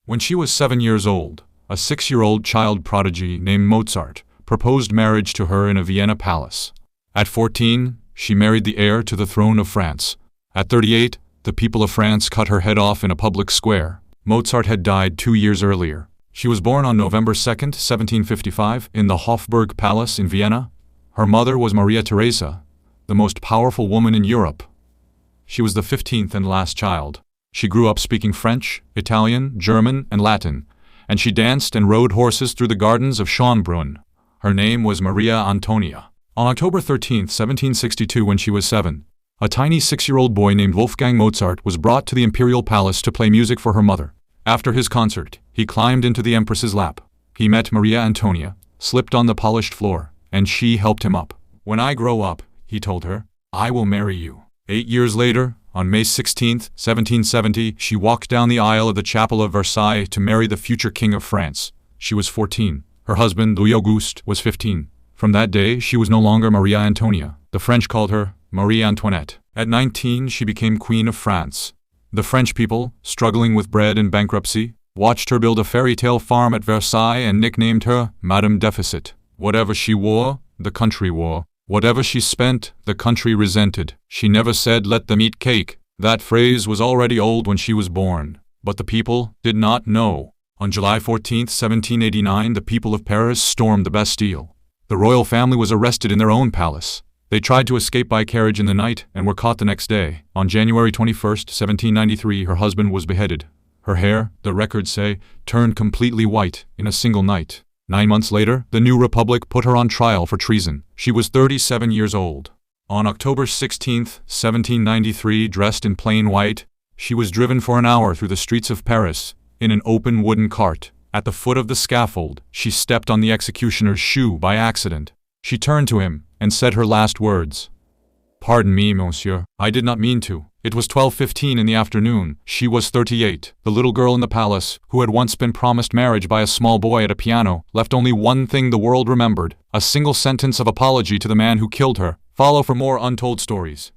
When she was 7 years old, a 6-year-old child prodigy named Mozart proposed marriage to her in a Vienna palace. At 14, she married the heir to the throne of France. At 38, the people of France cut her head off in a public square. Mozart had died 2 years earlier. She was born on November 2, 1755, in the Hofburg Palace in Vienna. Her mother was Maria Theresa, the most powerful woman in Europe. She was the 15th and last child. She grew up speaking French, Italian, German, and Latin, and she danced and rode horses through the gardens of Schönbrunn. Her name was Maria Antonia. On October 13, 1762, when she was 7, a tiny 6-year-old boy named Wolfgang Mozart was brought to the imperial palace to play music for her mother. After his concert, he climbed into the empress's lap. He met Maria Antonia, slipped on the polished floor, and she helped him up. "When I grow up," he told her, "I will marry you." 8 years later, on May 16, 1770, she walked down the aisle of the chapel of Versailles to marry the future king of France. She was 14. Her husband, Louis Auguste, was 15. From that day, she was no longer Maria Antonia. The French called her Marie Antoinette. At 19, she became Queen of France. The French people, struggling with bread and bankruptcy, watched her build a fairy tale farm at Versailles and nicknamed her Madame Deficit. Whatever she wore, the country wore. Whatever she spent, the country resented. She never said, "Let them eat cake." That phrase was already old when she was born. But the people did not know. On July 14, 1789, the people of Paris stormed the Bastille. The royal family was arrested in their own palace. They tried to escape by carriage in the night and were caught the next day. On January 21, 1793, her husband was beheaded. Her hair, the records say, turned completely white in a single night. 9 months later, the new republic put her on trial for treason. She was 37 years old. On October 16, 1793, dressed in plain white, she was driven for an hour through the streets of Paris in an open wooden cart. At the foot of the scaffold, she stepped on the executioner's shoe by accident. She turned to him and said her last words. "Pardon me, monsieur. I did not mean to." It was 12:15 in the afternoon. She was 38. The little girl in the palace, who had once been promised marriage by a small boy at a piano, left only one thing the world remembered: a single sentence of apology to the man who killed her. Follow for more Untold stories.